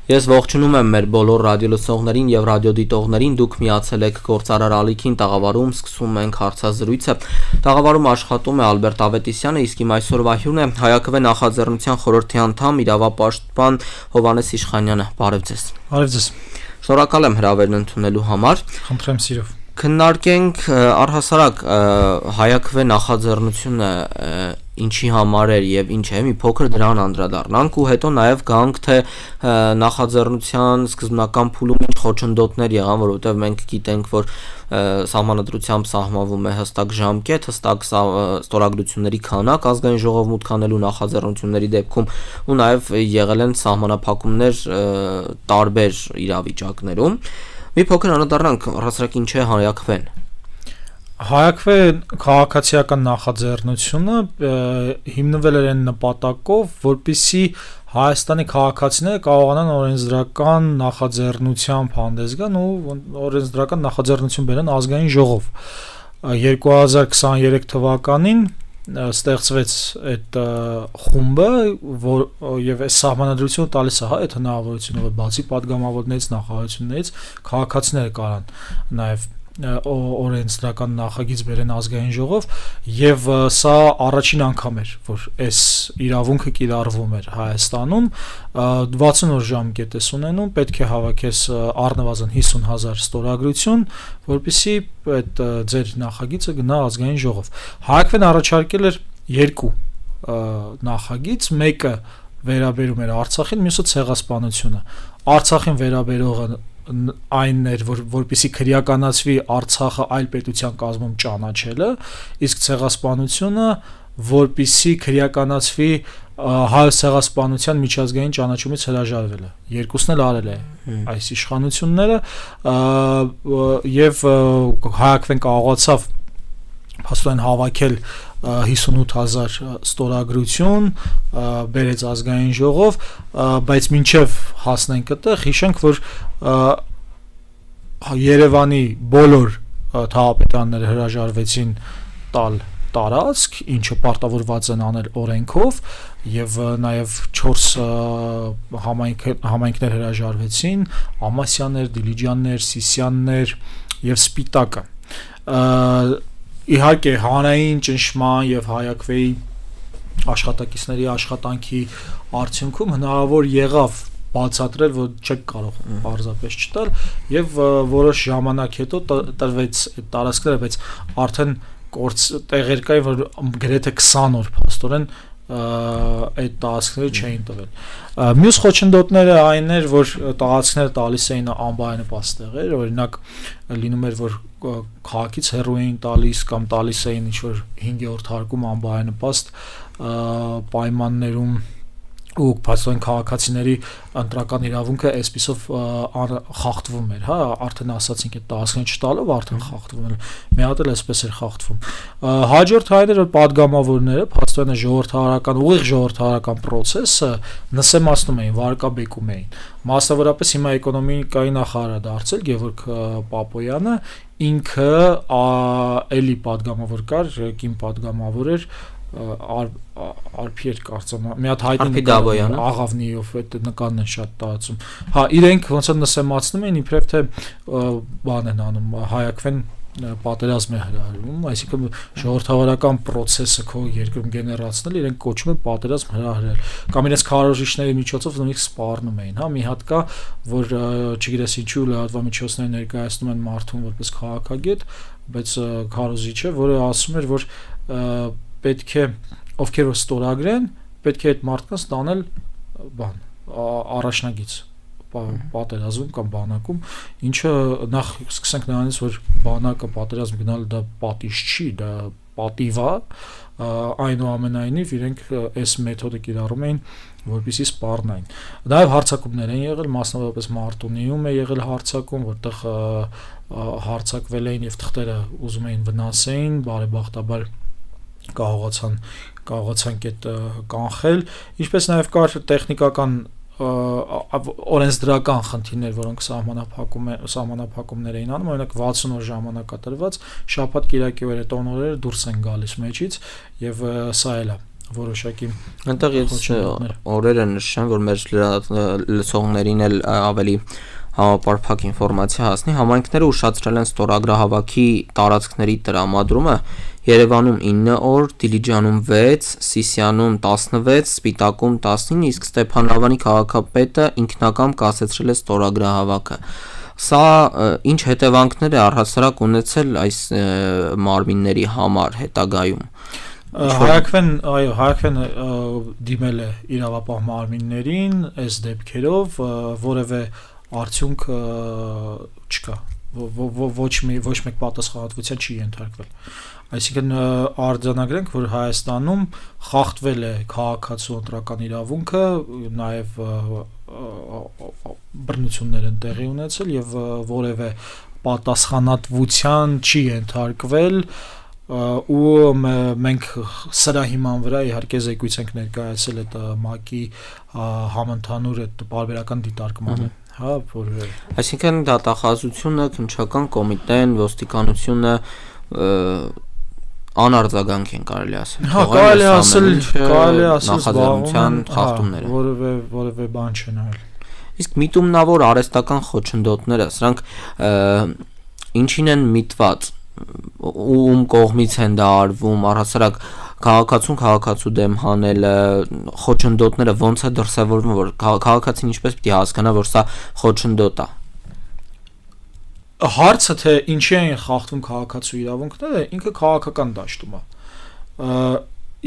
Ես ողջունում եմ մեր բոլոր ռադիոլսողներին եւ ռադիոդիտողներին, դուք միացել եք Գործարար ալիքին տաղավարում, սկսում ենք հարցազրույցը։ Տաղավարում աշխատում է Ալբերտ Ավետիսյանը, իսկ իմ այսօրվա հյուրն է Հայաքվե նախաձեռնության խորհրդի անդամ, իրավապաշտպան Հովհաննես Իշխանյանը։ Բարև ձեզ։ Բարև ձեզ։ Շնորհակալ եմ հրավերն ընդունելու համար։ Խնդրեմ սիրով։ Քննարկենք առհասարակ Հայաքվե նախաձեռնությունը ինչի համար էր եւ ինչ է, մի փոքր դրան անդրադառնանք ու հետո նաեւ գանք թե նախաձեռնության սկզբնական փուլում ինչ խոչընդոտներ եղան, որովհետեւ մենք գիտենք, որ սահմանադրությամբ սահմանվում է հստակ ժամկետ, հստակ ստորագրությունների քանակ ազգային ժողով մուտք անելու նախաձեռնությունների դեպքում ու նաեւ եղել են սահմանափակումներ տարբեր իրավիճակներում։ Մի փոքր անդրադառնանք առհասարակ ինչ է Հայաքվեն։ Հայաքվե քաղաքացիական նախաձեռնությունը հիմնվել էր այն նպատակով, որպեսզի Հայաստանի քաղաքացիները կարողանան օրենսդրական նախաձեռնությամբ հանդես գան ու օրենսդրական նախաձեռնություն բերեն ազգային ժողով։ 2023 թվականին ստեղծվեց այդ խումբը, եւ այս սահմանադրությունը տալիս է այդ հնարավորությունը, որ բացի падգամավորներից, նախարարություններից քաղաքացիները կարան նաեւ օրենսդրական նախագիծ բերեն ազգային ժողով եւ սա առաջին անգամ էր, որ այս իրավունքը կիրառվում էր Հայաստանում 60 օր ժամկետ է ունենում, պետք է հավաքես առնվազն 50,000 ստորագրություն, որպեսզի այդ ձեր նախագիծը գնա ազգային ժողով։ Հայաքվեն առաջարկել էր երկու նախագիծ, մեկը վերաբերում էր Արցախին, մյուսը ցեղասպանությունը։ Արցախին վերաբերողը այն էր, որպեսզի քրեականացվի Արցախը այլ պետության կազմում ճանաչելը, իսկ ցեղասպանությունը, որպեսզի քրեականացվի հայոց ցեղասպանության միջազգային ճանաչումից հրաժարվելը։ Երկուսն էլ արել է այս իշխանությունները եւ Հայաքվեն կարողացավ փաստորեն հավաքել 58,000 ստորագրություն, բերեց ազգային ժողով, բայց մինչև հասնենք այդտեղ, հիշենք, որ Երևանի բոլոր թաղապետարանները հրաժարվեցին տալ տարածք, ինչը պարտավորված են անել օրենքով, եւ նաեւ 4 համայնքներ հրաժարվեցին՝ Ամասյաններ, Դիլիջաններ, Սիսյաններ եւ Սպիտակը։ Իհարկե հանրային ճնշման եւ Հայաքվեի աշխատակիցների աշխատանքի արդյունքում հնարավոր եղավ բացատրել, որ չեք կարող պարզապես չտալ եւ որոշ ժամանակ հետո տրվեց այդ տարածքները, բայց արդեն տեղեր կային, որ գրեթե 20 օր փաստորեն այդ տարածքները չէին տվել։ Մյուս խոչընդոտները այն էր, որ տարածքները տալիս էին անբարենպաստ տեղեր, օրինակ լինում էր, որ քաղաքից հեռու էին տալիս կամ տալիս էին ինչ-որ 5-րդ հարկում անբարենպաստ պայմաններում ու փաստորեն քաղաքացիների ընտրական իրավունքը այսպիսով խախտվում էր, հա, արդեն ասացինք այդ տարածքները չտալով արդեն խախտվում էր, մի հատ էլ այսպես էր խախտվում։ Հաջորդ այն էր, որ падգամավորները փաստորեն ժողովրդավարական ուղիղ ժողովրդավարական process-ը նսեմացնում էին, վարկաբեկում էին։ Մասնավորապես հիմա էկոնոմիկայի նախարարը դարձել Գևորգ Պապոյանը, ինքը էլի падգամավոր կար, կին падգամավոր էր Արփիեր կարծեմ, մի հատ հայտնի Աղավնիով այդ նկարն են շատ տարածում։ Հա, իրենք ոնց է նսեմացնում են, իբրև թե բան են անում, Հայաքվեն պատերազմ է հրահրում, այսինքն ժողովրդավարական process-ը քո երկրում գեներացնել, իրենք կոչում են պատերազմ հրահրել, կամ իրենց քարոզիչների միջոցով նույնիսկ սպառնում էին, հա, մի հատ կա, որ չգիտես ինչու լրատվամիջոցները ներկայացնում են մարդուն որպես քաղաքագետ, բայց քարոզիչը, որը ասում էր, որ պետք է ովքեր որ ստորագրեն, պետք է այդ մարդկանց տանել բան, առաջնագիծ պատերազմ կամ բանակում, ինչը նախ սկսենք նրանից, որ բանակը պատերազմ գնալ դա պատիժ չի, դա պատիվ է, այնուամենայնիվ իրենք այս մեթոդը կիրառում էին, որպեսզի սպառնային։ Նաև հարձակումներ են եղել, մասնավորապես Մարտունիում է եղել հարձակում, որտեղ հարձակվել էին եւ թղթերը ուզում էին վնասեին, բարեբախտաբար կարողացան այդ կանխել, ինչպես նաև կար տեխնիկական օրենսդրական խնդիրներ, որոնք սահմանափակումներ էին անում, օրինակ 60 օր ժամանակատրված, շաբաթ կիրակի օրը տոնորերը դուրս են գալիս մեջից եւ սա էլ է որոշակի Այնտեղ ես օրերը նշեմ, որ մեր լսողներին էլ ավելի համապարփակ ինֆորմացիա հասնի, համայնքները ուշացրել են ստորագրահավաքի տարածքների տրամադրումը Երևանում 9 օր, Դիլիջանում 6, Սիսիանում 16, Սպիտակում 19, իսկ Ստեփանավանի քաղաքապետը ինքնակամ կասեցրել է ստորագրահավաքը։ Սա ինչ հետևանքներ է առհասարակ ունեցել այս մարմինների համար հետագայում։ Հայաքվեն դիմել է իրավապահ մարմիններին այս դեպքերով, որևէ արդյունք չկա, ոչ մեկ պատասխանատվության չի ենթարկվել։ Այսինքն արձանագրենք, որ Հայաստանում խախտվել է քաղաքացու ընտրական իրավունքը, նաև բռնություններ են տեղի ունեցել եւ որևէ պատասխանատվության չի ենթարկվել ու մենք սրա հիման վրա իհարկե զեկույց ենք ներկայացել այդ ՄԱԿ-ի համընդհանուր այդ պարբերական դիտարկմանը, հա, որ այսինքն դատախազությունը, քննչական կոմիտեն, ոստիկանությունը անարձագանք են կարելի ասել։ Հա, կարելի ասել նախաձեռնության խախտումները։ Որևէ բան չեն արել։ Իսկ միտումնավոր արհեստական խոչընդոտները, սրանք ինչին են միտված, ում կողմից են դա արվում, առհասարակ քաղաքացու դեմ հանելը, խոչընդոտները ոնց է դրսևորվում, որ քաղաքացին ինչպես պիտի հասկանա, որ սա խոչընդոտ է։ Հարցը թե ինչի են խախտվում քաղաքացու իրավունքները, ինքը քաղաքական դաշտում է։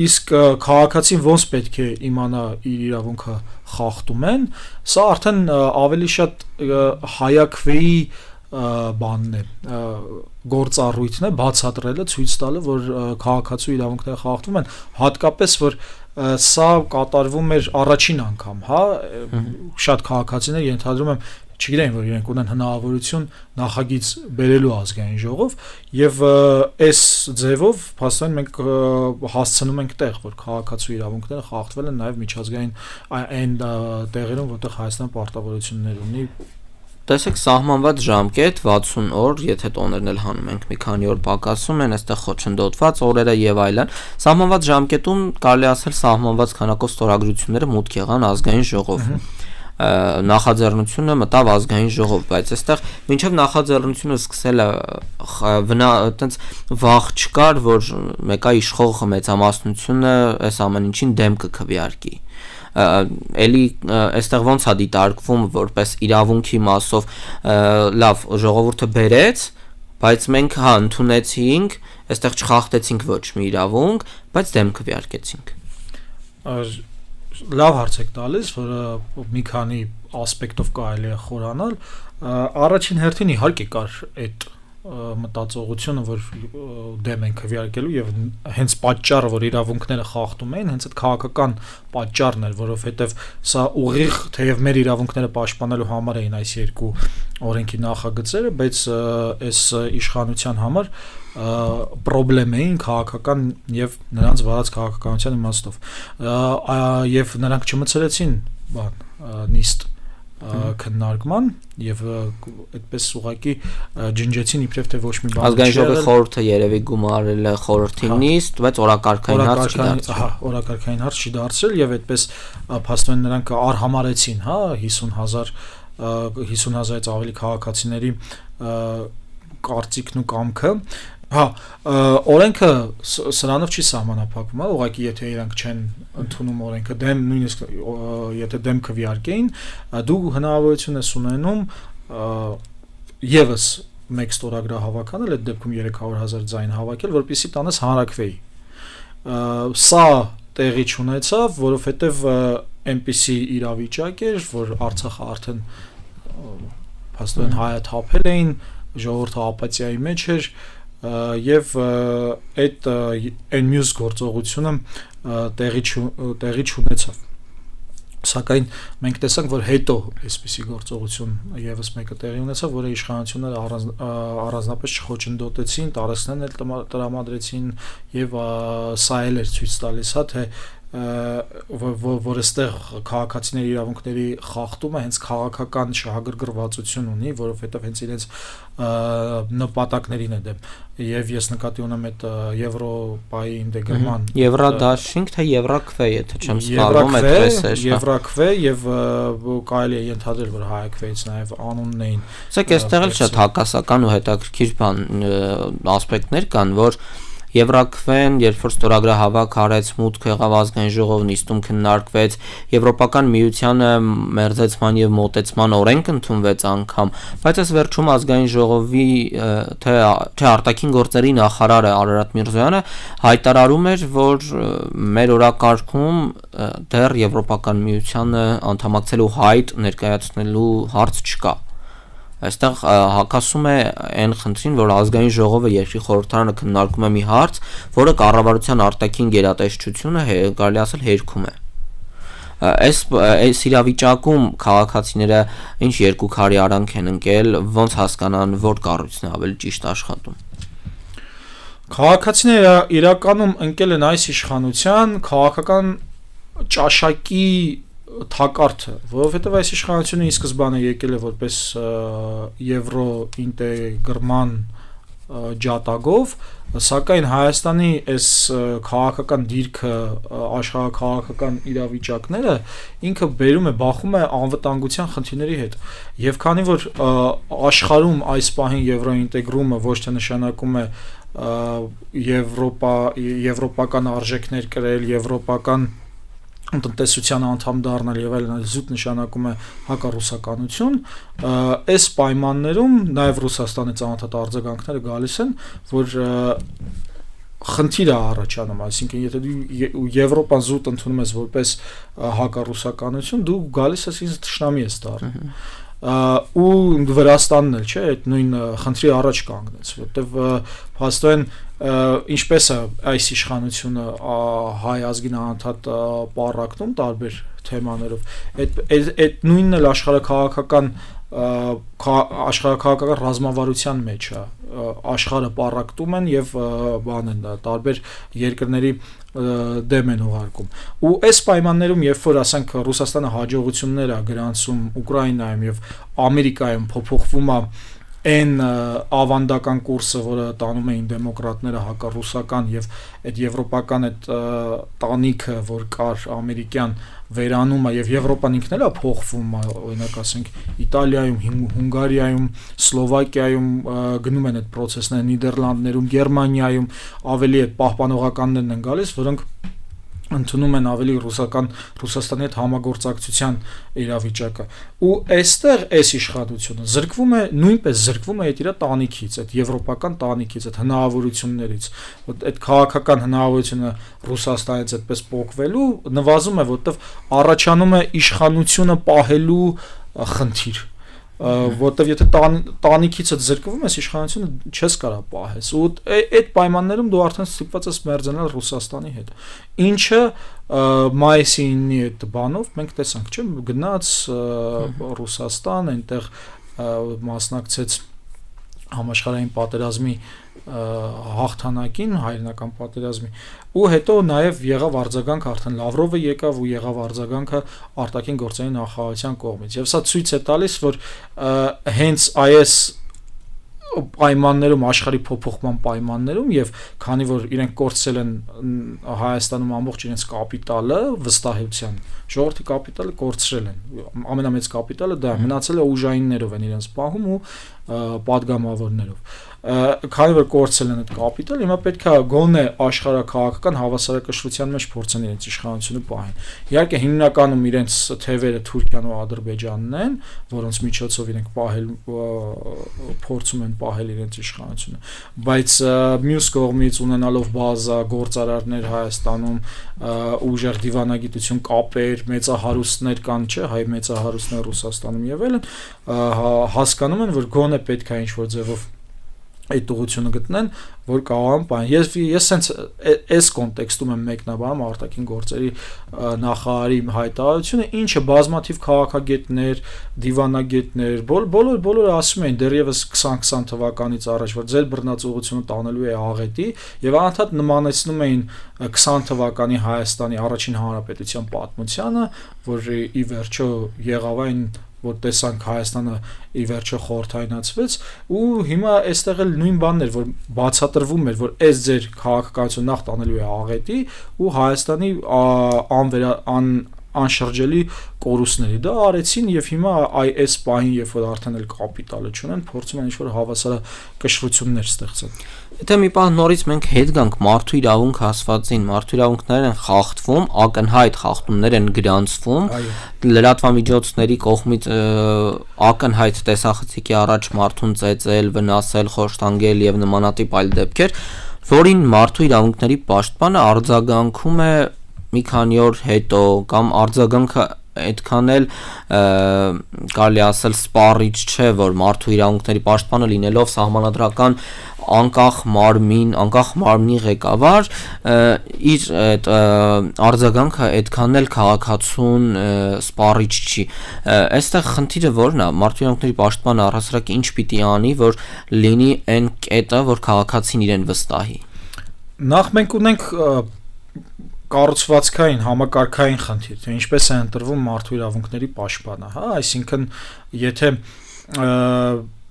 Իսկ քաղաքացին ոնց պետք է իմանա իր իրավունքը խախտում են, սա արդեն ավելի շատ հայաքվեի բանն է, գործառույթն է, բացատրելը, ցույց տալը, որ քաղաքացու իրավունքները խախտվում են, հատկապես որ սա կատարվում էր առաջին անգամ, հա, շատ քաղաքացիներ ենթադրում եմ չգիտեն, որ իրենք ունեն հնարավորություն նախագիծ բերելու ազգային ժողով եւ այս ձևով փաստորեն մենք հասցնում ենք տեղ, որ քաղաքացու իրավունքները խախտվել են նաեւ միջազգային այն տեղերում, որտեղ Հայաստանը պարտավորություններ ունի։ Տեսեք, սահմանված ժամկետ 60 օր, եթե տոներն էլ հանում ենք մի քանի օր պակասում են, այստեղ խոչընդոտված օրերը եւ այլն, սահմանված ժամկետում կարելի ասել սահմանված քանակով ստորագրությունները մուտք եղան ազգային ժողով։ Նախաձեռնությունը մտավ ազգային ժողով, բայց այստեղ մինչև նախաձեռնությունը սկսելը այտենց վաղ չկար, որ մեկա իշխող մեծամասնությունը այս ամեն ինչին դեմ կքվեարկի։ Էլի այստեղ ոնց է դիտարկվում որպես իրավունքի մասով, լավ, ժողովուրդը բերեց, բայց մենք հա ընդունեցինք, այստեղ չխախտեցինք ոչ մի իրավունք, բայց դեմ քվեարկեցինք։ Լավ հարց եք տալիս, որ մի քանի ասպեկտով կարելի է խորանալ, առաջին հերթին իհարկե կար այդ մտածողությունը, որ դեմ են քվեարկելու եւ հենց պատճառը, որ իրավունքները խախտում են, հենց այդ քաղաքական պատճառն էր, որովհետեւ սա ուղիղ թեև մեր իրավունքները պաշտպանելու համար էին այս երկու օրենքի նախագծերը, բայց այս իշխանության համար պրոբլեմ էին քաղաքական եւ նրանց վարած քաղաքականության իմաստով եւ նրանք չմցրեցին նիստ քննարկման եւ այդպես ուղակի ջնջեցին իբրև թե ոչ մի բան ազգային ժողովի խորհուրդը երևի գումարել է խորհրդի նիստ, բայց օրակարգային հարց չի դարձել։ Հա, օրակարգային հարց չի դարձել եւ այդպես փաստորեն նրանք արհամարեցին, հա, 50,000-ից ավելի քաղաքացիների կարծիքն ու կամքը։ Հա, օրենքը սրանով չի սահմանափակվում, հա, ուղղակի եթե իրանք չեն ընդունում օրենքը, դեմ նույնիսկ եթե դեմ քվեարկեին, դու հնարավորություն ես ունենում եւս մեկ ստորագրահավաք անել, այդ դեպքում 300,000 ձայն հավաքել, որպեսզի տանես հանրաքվեի։ Սա տեղի չունեցավ, որովհետեւ այնպիսի իրավիճակ էր, որ Արցախը արդեն փաստորեն հայաթափել էին, ժողովուրդը ապաթիայի մեջ էր եւ այդ այն մյուս գործողությունը տեղի չունեցավ։ Սակայն մենք տեսանք, որ հետո այսպիսի գործողություն եւս մեկը տեղի ունեցավ, որը իշխանությունները առանձնապես չխոչընդոտեցին, տարածքներն էլ տրամադրեցին եւ սա էլ էր ցույց տալիս, հա, թե որ այստեղ քաղաքացիների իրավունքների խախտումը հենց քաղաքական շահագրգռվածություն ունի, որովհետև հենց իրենց նպատակներին է դեմ։ Եվ ես նկատի ունեմ այդ Եվրոպայի ինտեգրման Եվրադաշինք թե Եվրաքվե, եթե չեմ սխալվում, այդպես է։ Եվրաքվե եւ կարելի է ենթադրել, որ հայաքվեից նաեւ անունն էին։ Սա այստեղ էլ շատ հակասական ու հետաքրքիր ասպեկտներ կան, որ Եվրաքվեն, երբ որ ստորագրահավաք արեց, մուտք եղավ ազգային ժողով, նիստում քննարկվեց, Եվրոպական միությանը մերձեցման եւ մոտեցման օրենք ընդունվեց անգամ, բայց այս վերջում ազգային ժողովի թե արտաքին գործերի նախարարը Արարատ Միրզոյանը հայտարարում էր, որ մեր օրակարգում դեռ Եվրոպական միությանը անդամակցելու հայտ ներկայացնելու հարց չկա։ Այստեղ հակասում է այն խնդրին, որ ազգային ժողովը երկրի խորհրդարանը քննարկում է մի հարց, որը կառավարության արտաքին գերատեսչությունը կարելի ասել հերքում է։ Այս իրավիճակում քաղաքացիները ինչ երկու քարի արանք են ընկել, ոնց հասկանան, որ կառույցն է ավելի ճիշտ աշխատում։ Քաղաքացիները իրականում ընկել են այս իշխանության քաղաքական ճաշակի թակարդը, որովհետև այս իշխանությունը ի սկզբանե եկել է որպես եվրոինտեգրման ջատագով, սակայն Հայաստանի այս քաղաքական դիրքը, աշխարհաքաղաքական իրավիճակները ինքը բերում է, բախում է անվտանգության խնդիրների հետ։ Եվ քանի որ աշխարհում այս պահին եվրոինտեգրումը ոչ թե նշանակում է եվրոպական արժեքներ կրել, եվրոպական տնտեսության անդամ դառնալ եւ այլն, զուտ նշանակում է հակառուսականություն, այս պայմաններում նաեւ Ռուսաստանի ծանոթ արձագանքները գալիս են, որ խնդիր է առաջանում, այսինքն եթե դու Եվրոպան զուտ ընդունում ես որպես հակառուսականություն, դու գալիս ես ինձ թշնամի ես դառնում։ Ու Վրաստանն էլ չէ, այդ նույն խնդրի առաջ կանգնեց, որտեվ փաստորեն ինչպես է այս իշխանությունը հայ ազգին անընդհատ պառակնում տարբեր թեմաներով, այդ նույնն էլ աշխարհաքաղաքական ռազմավարության մեջ է, աշխարհը պառակտում են եւ բան են տարբեր երկրների դեմ են ուղարկում։ Ու այս պայմաններում, երբ որ ասենք Ռուսաստանը հաջողություններ է գրանցում Ուկրաինայում եւ Ամերիկայում փոփոխվում է այն ավանդական կուրսը, որը տանում էին դեմոկրատները հակառուսական եւ այդ եվրոպական այդ տանիքը, որ կար ամերիկյան վերանում է եւ Եվրոպան ինքն էլ է փոխվում, օրինակ ասենք Իտալիայում, Հունգարիայում, Սլովակիայում գնում են այդ process-ները, Նիդերլանդներում, Գերմանիայում ավելի այդ պահպանողականներն են գալիս, որոնք ընդունում են ավելի Ռուսաստանի հետ համագործակցության իրավիճակը։ Ու այստեղ այս իշխանությունը նույնպես զրկվում է այդ իր տանիքից, այդ եվրոպական տանիքից, այդ հնարավորություններից, այդ քաղաքական հնարավորությունը Ռուսաստանից այդպես փոխվելու նվազում է, որտեղ առաջանում է իշխանությունը պահելու խնդիր, որտեվ եթե տանիքիցդ զրկվում ես, իշխանությունը չես կարող պահես, ու այդ պայմաններում դու արդեն ստիպված ես մերձանալ Ռուսաստանի հետ, ինչը մայիսի 9-ի այդ բանով մենք տեսանք, չէ՞, գնաց Ռուսաստան, այնտեղ մասնակցեց համաշխարհային պատերազմի հաղթանակին, հայրենական պատերազմի, ու հետո նաև եղավ արձագանք, արդեն Լավրովը եկավ ու եղավ արձագանքը արտաքին գործերի նախարարության կողմից։ Եվ սա ցույց է տալիս, որ հենց այս պայմաններում, աշխարհի փոփոխման պայմաններում եւ քանի որ իրենք կորցրել են Հայաստանում ամբողջ իրենց կապիտալը վստահության, ժողովրդի կապիտալը կորցրել են, ամենամեծ կապիտալը դա մնացել է ուժայիններով են իրենց պահում ու պատգամավորներով, քանի որ կորցրել են այդ կապիտալ, հիմա պետք է գոնե աշխարհաքաղաքական հավասարակշռության մեջ փորձեն իրենց իշխանությունը պահեն։ Իհարկե հիմնականում իրենց թևերը Թուրքիան ու Ադրբեջանն են, որոնց միջոցով իրենք փորձում են պահել իրենց իշխանությունը, բայց մյուս կողմից ունենալով բազա գործարարներ Հայաստանում, ուժեղ դիվանագիտություն, կապեր, մեծահարուստներ կան, չէ, հայ մեծահարուստներ Ռուսաստանում եւ այլն, հասկանում են, որ գոնե պետք է ինչ-որ ձևով այդ ուղղությունը գտնեն, որ կարող են ես սենց այս կոնտեքստում եմ մեկնաբանում արտաքին գործերի նախարարի հայտարարությունը, ինչը բազմաթիվ քաղաքագետներ, դիվանագետներ, բոլորը ասում են դեռևս 2020 թվականից առաջ, որ ձեր բռնած ուղղությունը տանելու է աղետի, եւ անընդհատ նմանեցնում էին 20 թվականի Հայաստանի առաջին հանրապետության պատմությանը, որ ի վերջո եղավ այն որ տեսանք Հայաստանը ի վերջո խորհրդայնացվեց ու հիմա այստեղ էլ նույն բանն էր որ բացատրվում էր որ այս ձեր քաղաքականությունը նախ տանելու է աղետի ու Հայաստանի անշրջելի կորուստների դա արեցին եւ հիմա այս պահին երբ որ արդեն էլ կապիտալը չունեն փորձում են ինչ-որ հավասարակշռություններ ստեղծել Եթե մի պահ նորից մենք հետ գանք մարդու իրավունք ասվածին, մարդու իրավունքներ են խախտվում, ակնհայտ խախտումներ են գրանցվում, լրատվամիջոցների կողմից ակնհայտ տեսախցիկի առաջ մարդուն ծեծել, վնասել, խոշտանգել եւ նմանատիպ այլ դեպքեր, որին մարդու իրավունքների պաշտպանը արձագանքում է մի քանի օր հետո կամ արձագանքը այդքան էլ կարելի ասել սպառիչ չէ, որ մարդու իրավունքների պաշտպանը լինելով սահմանադրական անկախ մարմնի ղեկավար իր այդ արձագանքը այդքան էլ քաղաքացուն սպառիչ չի։ Այստեղ խնդիրը որն է, մարդու իրավունքների պաշտպանը առհասարակ ինչ պիտի անի, որ լինի այն կետը, որ քաղաքացին իրեն վստահի։ Նախ մենք ունենք կառուցվածքային համակարգային խնդիր, թե ինչպես է ընտրվում մարդու իրավունքների պաշտպանը, հա, այսինքն եթե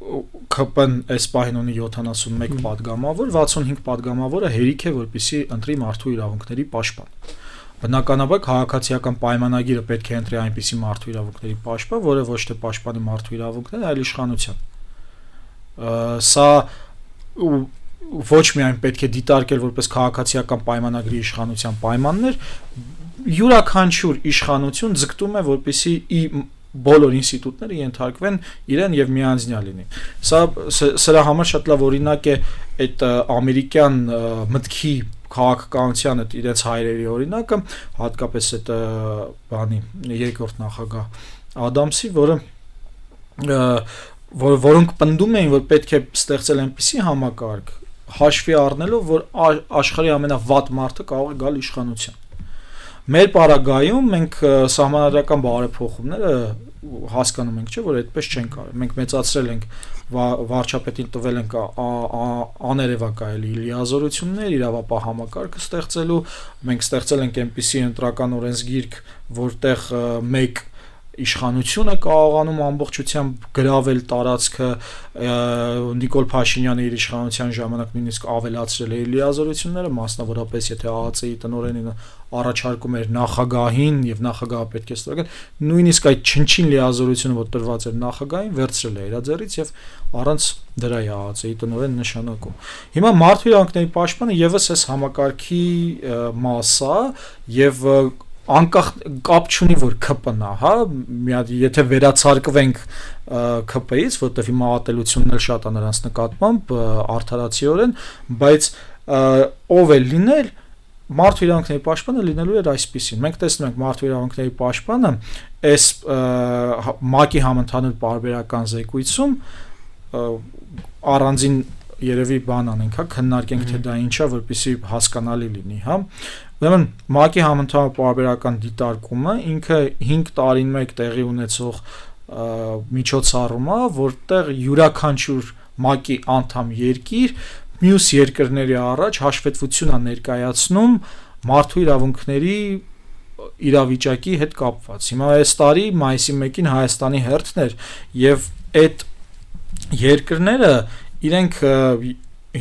ԿՊ-ն այս պահին ունի 71 պատգամավոր, 65 պատգամավորը հերիք է, որպեսզի ընտրի մարդու իրավունքների պաշտպան։ Բնականաբար քաղաքացիական պայմանագիրը պետք է ընտրի այնպիսի մարդու իրավունքների պաշտպան, որը ոչ թե պաշտպանի մարդու իրավունքները, այլ իշխանության։ Սա ոչ միայն պետք է դիտարկել որպես քաղաքացիական պայմանագրի իշխանության պայմաններ, յուրաքանչյուր իշխանություն ձգտում է որպեսզի բոլոր ինստիտուտները ենթարկվեն իրեն եւ միանձնյա լինի։ Սրա համար շատ լավ օրինակ է այդ ամերիկյան մտքի քաղաքականության այդ իրենց հայրերի օրինակը, հատկապես այդ բանի երկրորդ նախագահ Ադամսի, որոնք պնդում էին, որ պետք է ստեղծել այնպիսի համակարգ, հաշվի առնելով, որ աշխարհի ամենավատ մարդը կարող է գալ իշխանության։ Մեր պարագայում մենք սահմանադրական բարեփոխումները հասկանում ենք, չէ՞, որ այդպես չեն կարող։ Մենք մեծացրել ենք վարչապետին տվել ենք աներևակայելի լիազորություններ, իրավապահ համակարգը ստեղծելու, մենք ստեղծել ենք այնպիսի ընտրական օրենսգիրք, որտեղ մեկ իշխանությունը կարողանում ամբողջությամբ գրավել տարածքը Նիկոլ Փաշինյանը իր իշխանության ժամանակ նույնիսկ ավելացրել է լիազորությունները, մասնավորապես եթե ԱԱԾ-ի տնօրենին առաջարկում էր նախագահին եւ նախագահը պետք է ստորագրել, նույնիսկ այդ չնչին լիազորությունը, որ տրված էր նախագահին, վերցրել է իր ձեռից եւ առանց դրա է ԱԱԾ-ի տնօրեն նշանակում։ Հիմա մարդու իրավունքների պաշտպանը եւս այս համակարգի մաս է եւ անկախ կապ չունի որ ԿՊ-ն է, հա, մի հատ եթե վերացարկվենք ԿՊ-ից, որտեղ հիմա ատելությունն էլ շատ է նրանց նկատմամբ արդարացիորեն, բայց ով է լինել մարդու իրավունքների պաշտպանը լինելու էր այսպեսին։ Մենք տեսնում ենք մարդու իրավունքների պաշտպանը այս ՄԱԿ-ի համընդհանուր պարբերական զեկույցում առանձին երևի բան անենք, հա, քննարկենք թե դա ինչա, որպեսզի հասկանալի լինի, հա։ Ուրեմն ՄԱԿ-ի համընդհանուր պարբերական դիտարկումը ինքը 5 տարին մեկ տեղի ունեցող միջոցառում է, որտեղ յուրաքանչյուր ՄԱԿ-ի անդամ երկիր մյուս երկրների առաջ հաշվետվություն է ներկայացնում մարդու իրավունքների իրավիճակի հետ կապված։ Հիմա այս տարի մայիսի 1-ին Հայաստանի հերթն էր եւ այդ երկրները իրենք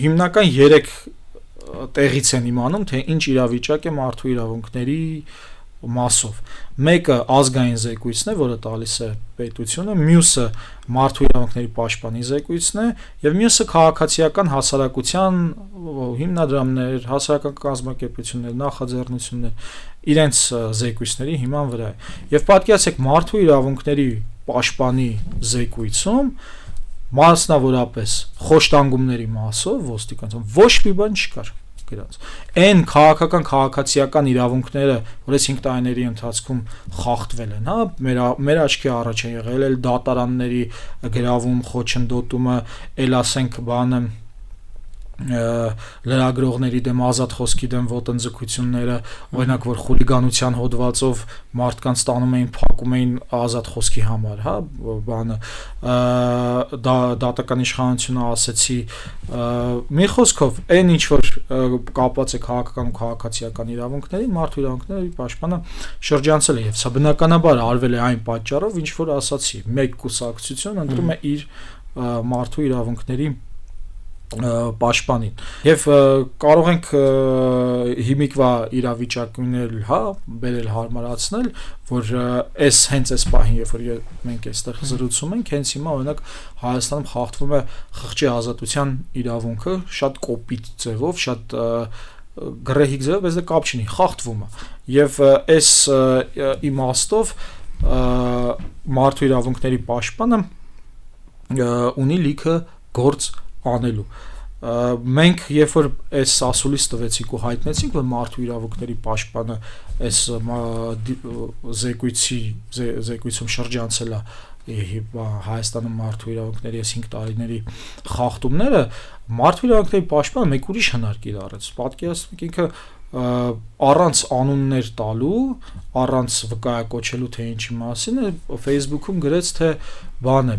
հիմնական 3 տեղից են իմանում, թե ինչ իրավիճակ է մարդու իրավունքների մասով։ Մեկը ազգային զեկույցն է, որը տալիս է պետությունը, մյուսը մարդու իրավունքների պաշտպանի զեկույցն է, եւ մյուսը քաղաքացիական հասարակության հիմնադրամներ, հասարակական կազմակերպություններ, նախաձեռնություններ իրենց զեկույցների հիման վրա է։ Եվ պատկերացեք մարդու իրավունքների պաշտպանի զեկույցում մասնավորապես խոշտանգումների մասով ոստիկանության ոչ մի բան չկար գրած։ Այն քաղաքացիական իրավունքները, որ այս 5 տարիների ընթացքում խախտվել են, հա, մեր աչքի առաջ է եղել էլ դատարանների գրավում, խոչընդոտումը, էլ ասենք բանը լրագրողների դեմ ազատ խոսքի դեմ ոտնձգությունները, օրինակ որ խուլիգանության հոդվածով մարդկանց տանում էին, փակում էին ազատ խոսքի համար, հա, բանը դատական իշխանությունը ասեցի, մի խոսքով, այն ինչ որ կապված է քաղաքական ու քաղաքացիական իրավունքներին, մարդու իրավունքների պաշտպանը շրջանցել է, եւ սա բնականաբար արվել է այն պատճառով, ինչ որ ասացի, մեկ կուսակցություն ընտրում է իր մարդու իրավունքների պաշտպանին եւ կարող ենք հիմիկվա իրավիճակներ, հա, բերել հարմարացնել, որ հենց այս պահին, երբ որ մենք այստեղ զրուցում ենք, հենց հիմա օրինակ Հայաստանում խախտվում է խղճի ազատության իրավունքը շատ կոպիտ ձևով, շատ գրեհիկ ձևով, բայց դա կապ չունի, խախտվում է եւ այս իմաստով մարդու իրավունքների պաշտպանը ունի լիքը գործ անելու մենք երբ որ այս ասուլիս տվեցինք ու հայտնեցինք որ մարդու իրավունքների պաշտպանը այս զեկույցում շրջանցել է Հայաստանում մարդու իրավունքների 5 տարիների խախտումները մարդու իրավունքների պաշտպանը մեկ ուրիշ հնարք իրարեց պատկերացնեք ինքը առանց անուններ տալու, առանց վկայակոչելու թե ինչի մասին է Facebook-ում գրեց թե բան է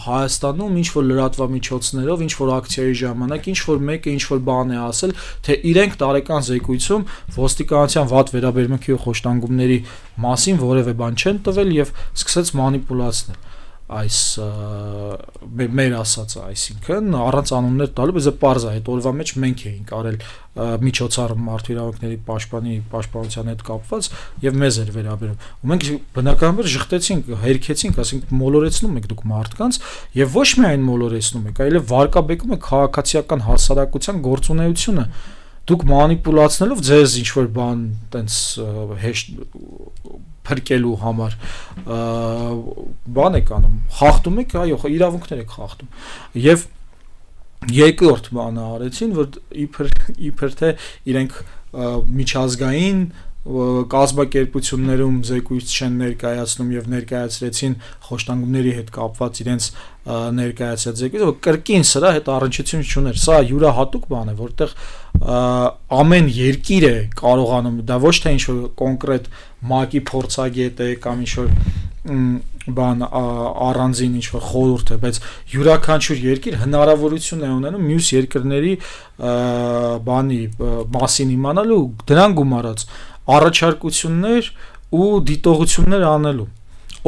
Հայաստանում ինչ որ լրատվամիջոցներով ինչ որ ակցիայի ժամանակ ինչ որ մեկը ինչ որ բան է ասել թե իրենք տարեկան զեկույցում ոստիկանության վատ վերաբերմունքի ու խոշտանգումների մասին որևէ բան չեն տվել եւ սկսեց մանիպուլացնել այս մեր ասածը այսինքն առանց անուններ տալու բայց պարզ է այդ օրվա մեջ մենք էինք արել միջոցառ մարդու իրավունքների պաշտպանության հետ կապված եւ մեզ էր վերաբերում ու մենք բնականաբար ժխտեցինք հերքեցինք ասենք մոլորեցնում եք դուք մարդկանց եւ ոչ միայն մոլորեցնում եք այլև վարկաբեկում եք քաղաքացիական հասարակության գործունեությունը դուք մանիպուլացնելով ձեզ ինչ որ բան տենց հեշտ փրկելու համար բան եք անում խախտում եք այո իրավունքներ եք խախտում եւ երկրորդ բանը արեցին որ իբր թե իրենք միջազգային կազմակերպություններում զեկույց չեն ներկայացնում եւ ներկայացրեցին խոշտանգումների հետ կապված իրենց ներկայացած զեկույցը կրկին սրա հետ առնչություն չուներ սա յուրահատուկ բան է որտեղ ամեն երկիր է կարողանում դա ոչ թե ինչ որ կոնկրետ ՄԱԿ-ի փորձագետ է կամ ինչ որ բան առանձին ինչ որ խորհուրդ է բայց յուրաքանչյուր երկիր հնարավորություն է ունենում մյուս երկրների բանի մասին իմանալու դրան գումարած առաջարկություններ ու դիտողություններ անելու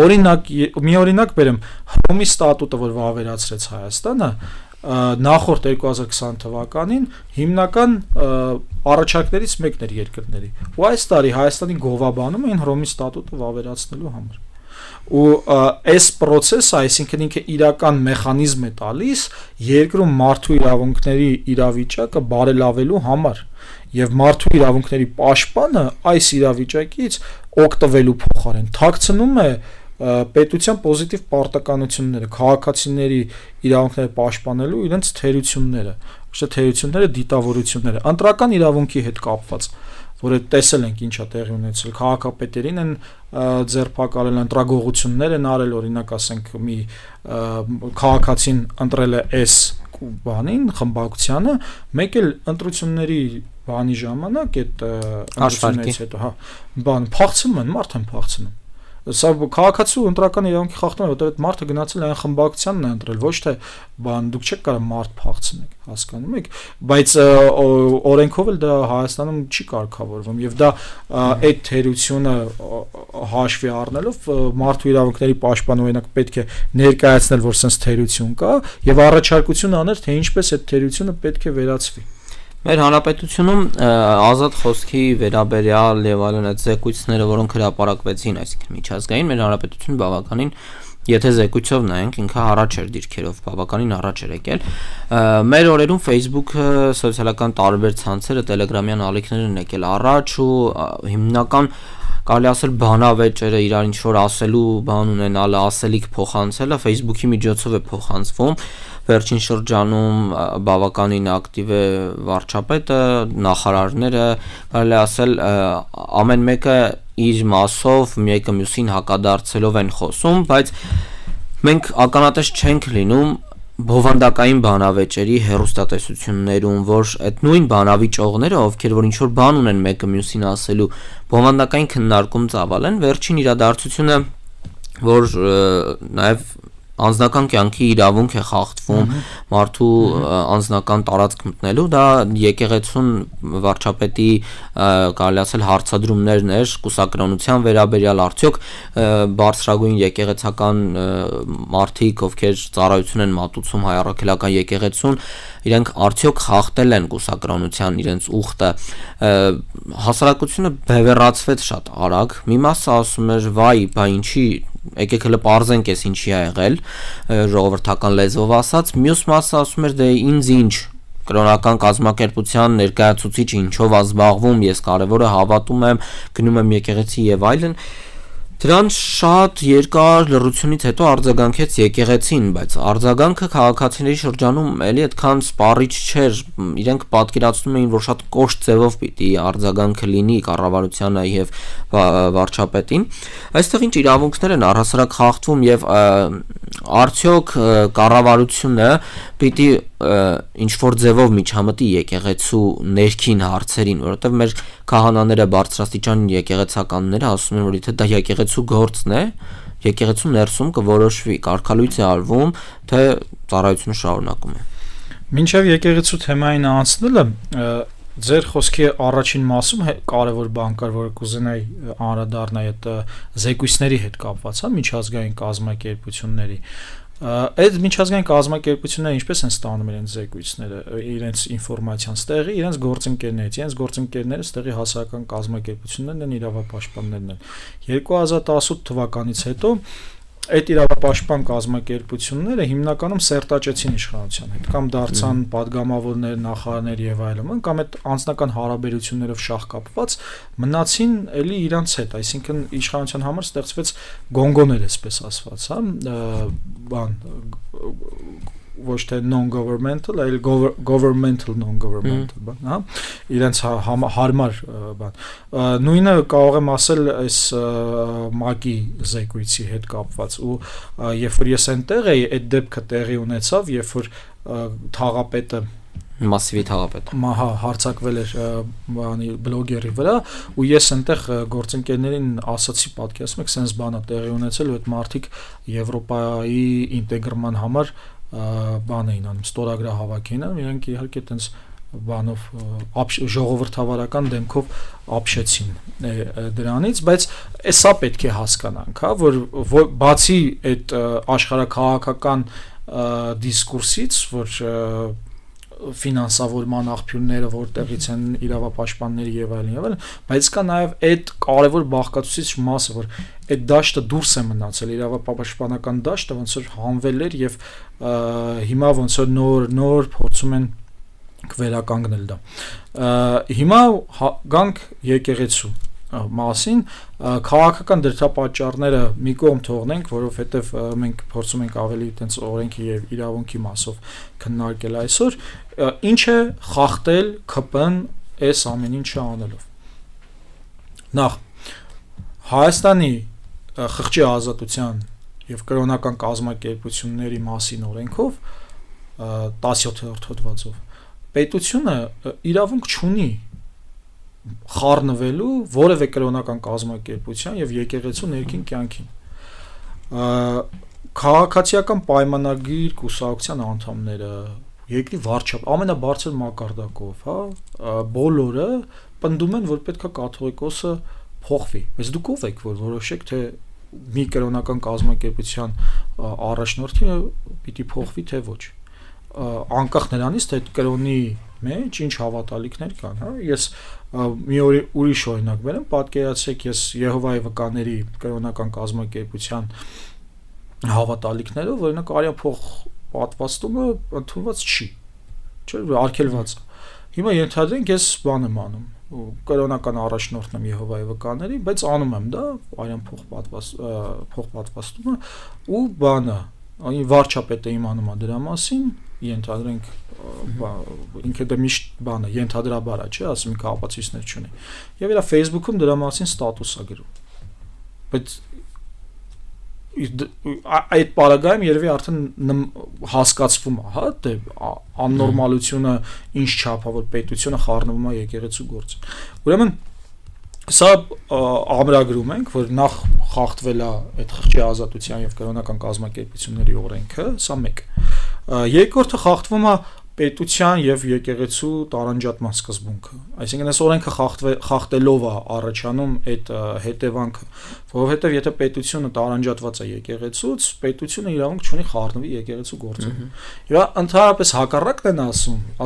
օրինակ մի օրինակ բերեմ Հռոմի ստատուտը որ վավերացրեց Հայաստանը նախորդ 2020 թվականին հիմնական առաջարկներից մեկն էր երկրների ու այս տարի Հայաստանի գովաբանում էին Հռոմի ստատուտը վավերացնելու համար ու այս process-ը այսինքն ինքը իրական մեխանիզմ է տալիս երկրում մարդու իրավունքների իրավիճակը բարելավելու համար եւ մարդու իրավունքների պաշտպանը այս իրավիճակից օգտվելու փոխարեն թաքցնում է պետության պոզիտիվ պարտականությունները քաղաքացիների իրավունքները պաշտպանելու իրենց թերությունները ոչ թե թերությունները դիտավորությունները ընտրական իրավունքի հետ կապված որը տեսել ենք ինչա տեղի ունեցել քաղաքապետերին են ձերբակալել ընտրագողություններ են արել օրինակ ասենք մի քաղաքացին ընտրել է այս բանին խմբակցությանը մեկ էլ ընտրությունների բանի ժամանակ այդ ընտրությունից հետո հա բան փախցնում են մարդ են փախցնում սա քաղաքացու ընտրական իրավունքի խախտում է որտեղ այդ մարդը գնացել այն խմբակցությանն է ընտրել ոչ թե բան դուք չեք կարող մարդ փախցնեք հասկանում եք բայց օրենքով էլ դա Հայաստանում չի կարգավորվում եւ դա այդ թերությունը հաշվի առնելով մարդու իրավունքների պաշտպան օրինակ պետք է ներկայացնել որ sense թերություն կա եւ առաջարկություն անել թե ինչպես այդ թերությունը պետք է վերացվի Մեր հանրապետությունում ազատ խոսքի վերաբերյալ եւ այլն այդ զեկույցները, որոնք հրապարակվեցին, այսինքն միջազգային, մեր հանրապետությունը բավականին, եթե զեկույցով նայենք, ինքը առաջ էր դիրքերով, բավականին առաջ էր եկել։ Մեր օրերում Facebook-ը, սոցիալական տարբեր ցանցերը, Telegram-յան ալիքներն են եկել առաջ ու հիմնական կարելի ասել բանավեճերը իրար ինչ որ ասելու բան ունենալը, ասելիք փոխանցելը Facebook-ի միջոցով է փոխանցվում։ Վերջին շրջանում բավականին ակտիվ է վարչապետը, նախարարները, կարելի ասել ամեն մեկը իր մասով մեկը մյուսին հակադարձելով են խոսում, բայց մենք ականատես չենք լինում բովանդակային բանավեճերի հերոստատեսություններում, որ այդ նույն բանավիճողները, ովքեր որ ինչ-որ բան ունեն մեկը մյուսին ասելու, բովանդակային քննարկում ծավալեն, վերջին իրադարձությունը, որ նաև անձնական կյանքի իրավունք է խախտվում մարդու անձնական տարածք մտնելու, դա եկեղեցուն վարչապետի կարելի ասել հարցադրումներն էր կուսակրոնության վերաբերյալ, արդյոք բարձրագույն եկեղեցական մարդիկ, ովքեր ծառայություն են մատուցում հայ առաքելական եկեղեցուն, իրենք արդյոք խախտել են կուսակրոնության իրենց ուխտը։ Հասարակությունը բևեռացվեց շատ արագ, մի մասը ասում էր վայ, բա ինչի, եկեք հələ պարզենք էս ինչի է եղել, ժողովրդական լեզվով ասած, մյուս մասը ասում էր դե ինձ ինչ, կրոնական կազմակերպության ներկայացուցիչ ինչով է զբաղվում, ես կարևորը հավատում եմ, գնում եմ եկեղեցի եւ այլն։ Դրան շատ երկար լռությունից հետո արձագանքեց եկեղեցին, բայց արձագանքը քաղաքացիների շրջանում էլի այդքան սպառիչ չէր, իրենք պատկերացնում էին, որ շատ կոշտ ձևով պիտի արձագանքը լինի կառավարությանը եւ վարչապետին։ Այստեղ ինչ իրավունքներ են առհասարակ խախտվում եւ արդյոք կառավարությունը պիտի ինչ որ ձևով միջամտի եկեղեցու ներքին հարցերին, որովհետեւ մեր քահանաները բարձրաստիճան եկեղեցականները ասում են, որ եթե դա եկեղեցու գործն է, եկեղեցու ներսում կորոշվի, կարգալույծ է արվում, թե ծառայությունը շարունակում է։ Մինչև եկեղեցու թեմային անցնելը, ձեր խոսքի առաջին մասում կարևոր բան կար, որ կուզենայի անդրադառնալ այդ զեկույցների հետ կապված, միջազգային կազմակերպությունների։ Այդ միջազգային կազմակերպությունները ինչպես են ստանում իրենց զեկույցները, իրենց ինֆորմացիան ստեղի, իրենց գործընկերները ստեղի հասարակական կազմակերպություններն են, իրավապաշտպաններն են։ 2018 թվականից հետո այդ իրավապաշտպան կազմակերպությունները հիմնականում սերտաճեցին իշխանության հետ, կամ դարձան падգամավորներ, նախարարներ եւ այլն, կամ այդ անձնական հարաբերություններով շահկապված մնացին էլի իրանց հետ, այսինքն իշխանության համար ստեղծվեց գոնգոներ, այսպես ասված, ոչ թե non-governmental, այլ governmental non-governmental բան, հա, իրենց հարմար բան։ Նույնը կարող եմ ասել այս ՄԱԿ-ի զեկույցի հետ կապված, ու երբ որ ես այնտեղ էի, այդ դեպքը տեղի ունեցավ, երբ որ թաղապետը Մասիվի թաղապետը հարցակվել էր բլոգերի վրա, ու ես այնտեղ գործընկերներին ասացի, պատկերացնում եք, sense բան է տեղի ունեցել, ու այդ մարդիկ Եվրոպայի ինտեգրման համար բան էին անում, ստորագրահավաք էին անում, իրենք իհարկե այտենց բանով ժողովրդավարական դեմքով ապշեցին դրանից, բայց սա պետք է հասկանանք, հա, որ բացի այդ աշխարհաքաղաքական դիսկուրսից, որ ֆինանսավորման աղբյուրները որտեղից են իրավապաշտպանների եւ այլն, բայց կա նաեւ այդ կարևոր բաղկացուցիչ մասը, որ այդ դաշտը դուրս է մնացել, իրավապաշտպանական դաշտը ոնց որ հանվել էր եւ հիմա ոնց որ նոր փորձում են վերականգնել դա։ Հիմա գանք եկեղեցու մասին, քաղաքական դրդապատճառները մի կողմ թողնենք, որովհետև մենք փորձում ենք ավելի այտենց օրենքի եւ իրավունքի մասով քննարկել այսօր, ինչ է խախտել ՔՊ-ն այս ամեն ինչը անելով։ Նախ Հայաստանի խղճի ազատության եւ կրոնական կազմակերպությունների մասին օրենքով 17-րդ հոդվածով պետությունը իրավունք չունի խառնվելու որևէ կրոնական կազմակերպության եւ եկեղեցու ներքին կյանքին։ Քաղաքացիական պայմանագիր կուսակցության անդամները, երկրի վարչապետ, ամենաբարձր մակարդակով, հա, բոլորը պնդում են, որ պետքա կաթողիկոսը փոխվի։ Բայց դուք ով եք, որ որոշեք, թե մի կրոնական կազմակերպության առաջնորդը պիտի փոխվի, թե ոչ։ Անկախ նրանից, թե կրոնի մեջ ինչ հավատալիքներ կան, հա, ես մի ուրիշ օրինակ բերեմ, պատկերացրեք, ես Եհովայի վկաների կրոնական կազմակերպության հավատալիքներով, օրինակ արյան փող պատվաստումը ընդունված չի, չէ՞, արգելված է։ Հիմա ենթադրենք ես բան եմ անում, կրոնական առաջնորդն եմ Եհովայի վկաների, բայց անում եմ դա, արյան փող պատվաստումը, ու բանը, վարչապետը իմանում է դրա մասին, ենթադրենք ինքը դա միշտ բանը ենթադրաբար է, չէ, ասում ինքը ապացույցներ չունի։ Եվ իր Facebook-ում դրա մասին ստատուս է գրում։ Բայց այդ պարագայում երևի արդեն հասկացվում է, հա, դե աննորմալությունը ինչ չափա, որ պետությունը խառնվում է եկեղեցու գործին։ Ուրեմն սա ամրագրում ենք, որ նախ խախտվել է այդ խղճի ազատության եւ կրոնական կազմակերպությունների օրենքը, սա մեկ։ Երկրորդը խախտվում է պետության եւ եկեղեցու տարանջատման սկզբունքը, այսինքն այս օրենքը խախտելով է առաջանում այդ հետևանքը, որովհետեւ եթե պետությունը տարանջատված է եկեղեցուց, պետությունը իրավունք չունի խառնվի եկեղեցու գործին։ Եվ ընդհանրապես հակառակն են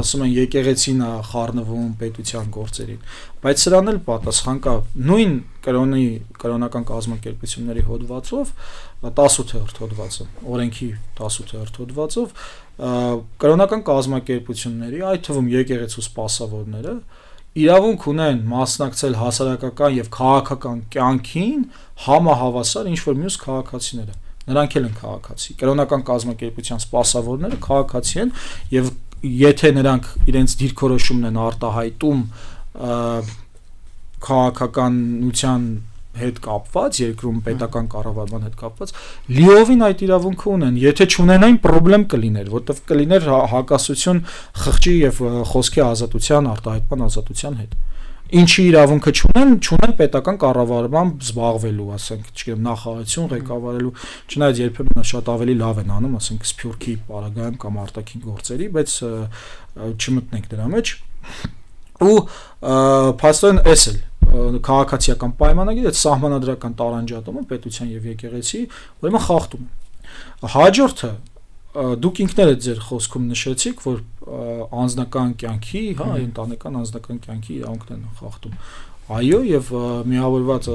ասում են եկեղեցին է խառնվում պետության գործերին, բայց սրան էլ պատասխան կա նույն կրոնական կազմակերպությունների հոդվածով 18-րդ հոդվածը, օրենքի 18-րդ հոդվածով կրոնական կազմակերպությունների, այդ թվում եկեղեցու սպասավորները իրավունք ունեն մասնակցել հասարակական եւ քաղաքական կյանքին համահավասար ինչ որ մյուս քաղաքացիները։ Նրանք էլ են քաղաքացի։ Կրոնական կազմակերպության սպասավորները քաղաքացի են եւ եթե նրանք իրենց դիրքորոշումն են արտահայտում քաղաքականության հետ կապված, երկրում պետական կառավարման հետ կապված, լիովին այդ իրավունքը ունեն, եթե չունենային խնդրեմ կլիներ, որտեղ կլիներ հակասություն խղճի եւ խոսքի ազատության, արտահայտման ազատության հետ։ Ինչի իրավունքը չունեն պետական կառավարմամբ զբաղվելու, ասենք, չգիտեմ, նախարարություն ղեկավարելու, չնայած երբեմն շատ ավելի լավ են անում, ասենք, սփյուռքի պարագայում կամ արտաքին գործերի, բայց չմտնենք դրա մեջ։ Ու փաստորեն էս էլ քաղաքացիական պայմանագիր, այդ սահմանադրական տարանջատումը պետության եւ եկեղեցի, ուրեմն խախտում է։ Հաջորդը դուք ինքներդ ձեր խոսքում նշեցիք, որ անձնական կյանքի, հա, ընտանեկան անձնական կյանքի իրավունքներն են խախտում։ Այո, եւ միավորված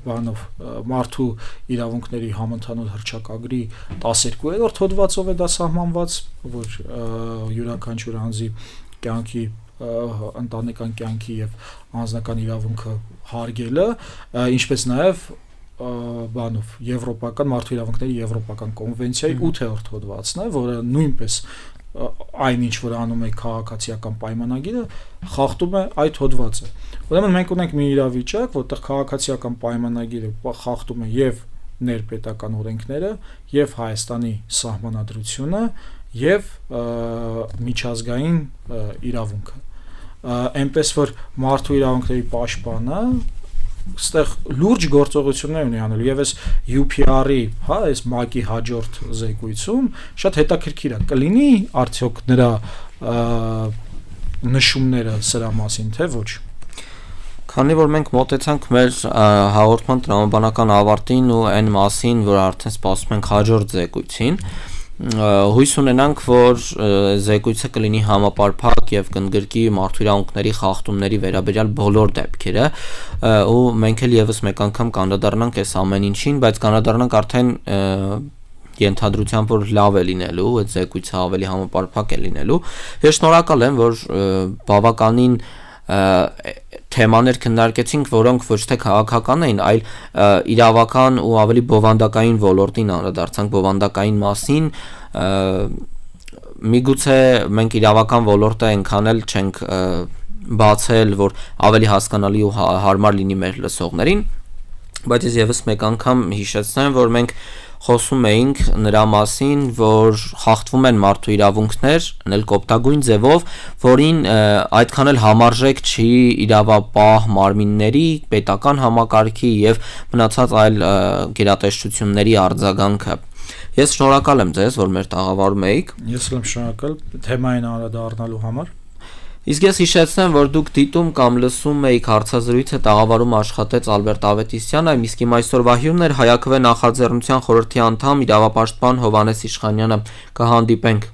բանով մարդու իրավունքների համընդհանուր հռչակագրի 12-րդ հոդվածով է դա սահմանված, որ յուրաքանչյուր անձի կյանքի ընտանեկան կյանքի եւ անձնական իրավունքը հարգելը, ինչպես նաեւ բանով եվրոպական մարդու իրավունքների եվրոպական կոնվենցիայի 8-րդ հոդվածն է, որը նույնպես այն ինչ որ անում է քաղաքացիական պայմանագիրը, խախտում է այդ հոդվածը։ Ուրեմն մենք ունենք մի իրավիճակ, որտեղ քաղաքացիական պայմանագիրը խախտում է եւ ներպետական օրենքները, եւ Հայաստանի սահմանադրությունը, եւ միջազգային իրավունքը։ Այնպես որ մարդու իրավունքների պաշտպանը այստեղ լուրջ գործողություններ ունի անելու եւ այս UPR-ի, հա, այս ՄԱԿ-ի հաջորդ զեկույցում շատ հետաքրքիր է կլինի արդյոք նրա նշումները սրա մասին, թե ոչ։ Քանի որ մենք մոտեցանք մեր հաղորդման տրամաբանական ավարտին ու այն մասին, որ արդեն սպասում ենք հաջորդ զեկույցին, հույս ունենանք, որ զեկույցը կլինի համապարփակ եւ կընդգրկի մարդու իրավունքների խախտումների վերաբերյալ բոլոր դեպքերը, ու մենք էլ եւս մեկ անգամ կանդրադառնանք այս ամեն ինչին, բայց կանդրադառնանք արդեն ենթադրությամբ, որ լավ է լինելու, այդ զեկույցը ավելի համապարփակ է լինելու։ Ես շնորհակալ եմ, որ բավականին թեմաներ քննարկեցինք, որոնք ոչ թե քաղաքական էին, այլ իրավական ու ավելի բովանդակային ոլորտին անդրադարձանք բովանդակային մասին, միգուցե մենք իրավական ոլորտը այնքան էլ չենք բացել, որ ավելի հասկանալի ու հարմար լինի մեր լսողներին, բայց ես եւս մեկ անգամ հիշեցնեմ, որ մենք խոսում էինք նրա մասին, որ խախտվում են մարդու իրավունքներ, անել կոպտագույն ձևով, որին այդքան էլ համարժեք չի իրավապահ մարմինների, պետական համակարգի եւ մնացած այլ գերատեսչությունների արձագանքը։ Ես շնորհակալ եմ ձեզ, որ մեր տաղավարում եք։ Ես եմ շնորհակալ թեմային անդրադառնալու համար։ Իսկ ես հիշեցնեմ, որ դուք դիտում կամ լսում եք հարցազրույցը տաղավարում աշխատեց Ալբերտ Ավետիսյանը, իսկ իմ այսօրվա հյուրն էր Հայաքվե նախաձեռնության խորհրդի անդամ իրավապաշտպան Հովհաննես Իշխանյանը։ Կհանդիպենք։